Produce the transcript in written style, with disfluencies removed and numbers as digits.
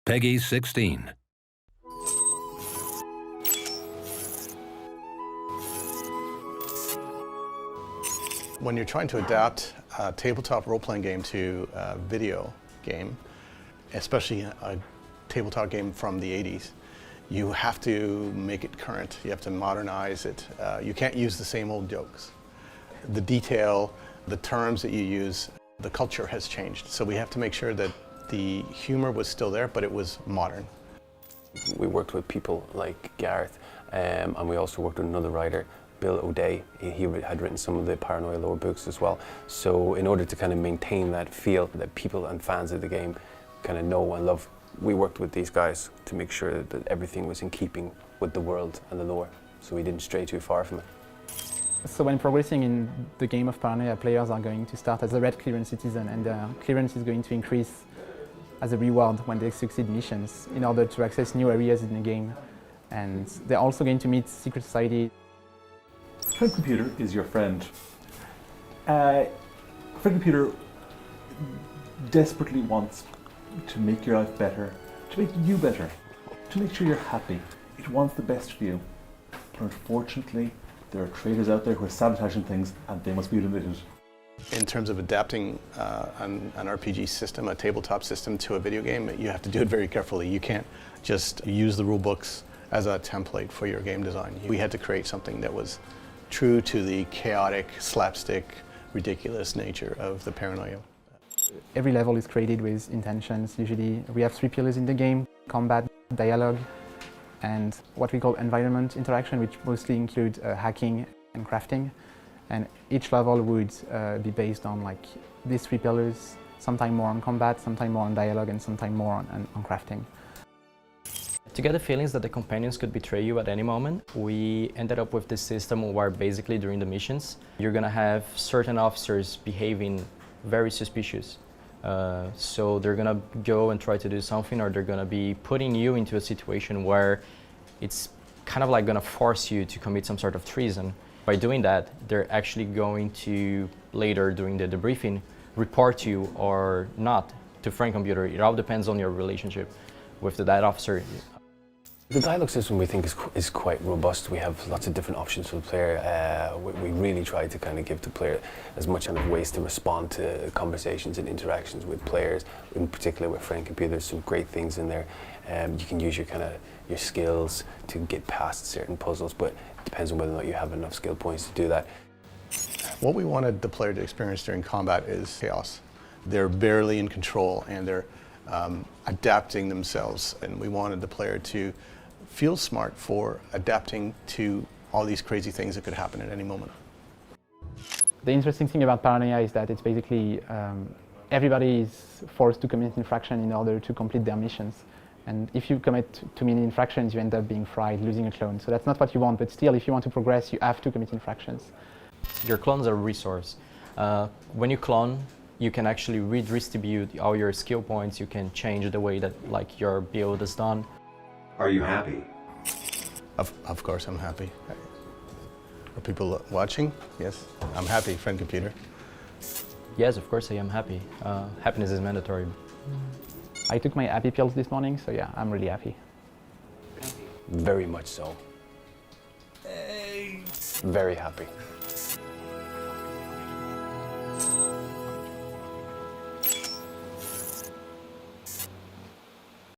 Peggy 16. When you're trying to adapt a tabletop role-playing game to a video game, especially a tabletop game from the 80s, you have to make it current. You have to modernize it. You can't use the same old jokes. The detail, the terms that you use, the culture has changed. So we have to make sure that the humor was still there, but it was modern. We worked with people like Gareth, and we also worked with another writer, Bill O'Day. He had written some of the Paranoia lore books as well. So in order to kind of maintain that feel that people and fans of the game kind of know and love, we worked with these guys to make sure that everything was in keeping with the world and the lore, so we didn't stray too far from it. So when progressing in the game of Paranoia, players are going to start as a red clearance citizen, and their clearance is going to increase as a reward when they succeed missions in order to access new areas in the game. And they're also going to meet secret society. Friend Computer is your friend. Friend Computer desperately wants to make your life better, to make you better, to make sure you're happy. It wants the best for you. But unfortunately, there are traders out there who are sabotaging things, and they must be limited. In terms of adapting an RPG system, a tabletop system, to a video game, you have to do it very carefully. You can't just use the rule books as a template for your game design. We had to create something that was true to the chaotic, slapstick, ridiculous nature of the Paranoia. Every level is created with intentions. Usually we have 3 pillars in the game: combat, dialogue, and what we call environment interaction, which mostly include hacking and crafting. And each level would be based on like these 3 pillars, sometime more on combat, sometime more on dialogue, and sometime more on crafting. To get the feelings that the companions could betray you at any moment, we ended up with this system where basically during the missions, you're gonna have certain officers behaving very suspicious. So they're gonna go and try to do something, or they're gonna be putting you into a situation where it's kind of like gonna force you to commit some sort of treason. By doing that, they're actually going to, later during the debriefing, report you or not to Friend Computer. It all depends on your relationship with that officer. The dialogue system we think is quite robust. We have lots of different options for the player. We really try to kind of give the player as much kind of ways to respond to conversations and interactions with players. In particular with Friend Computer, there's some great things in there. You can use your skills to get past certain puzzles, but it depends on whether or not you have enough skill points to do that. What we wanted the player to experience during combat is chaos. They're barely in control, and they're adapting themselves, and we wanted the player to feel smart for adapting to all these crazy things that could happen at any moment. The interesting thing about Paranoia is that it's basically everybody is forced to commit infraction in order to complete their missions. And if you commit too many infractions, you end up being fried, losing a clone. So that's not what you want, but still, if you want to progress, you have to commit infractions. Your clones are a resource. When you clone, you can actually redistribute all your skill points. You can change the way that like your build is done. Are you happy? Of course I'm happy. Are people watching? Yes, I'm happy, Friend Computer. Yes, of course I am happy. Happiness is mandatory. I took my happy pills this morning, so yeah, I'm really happy. Very much so. Very happy.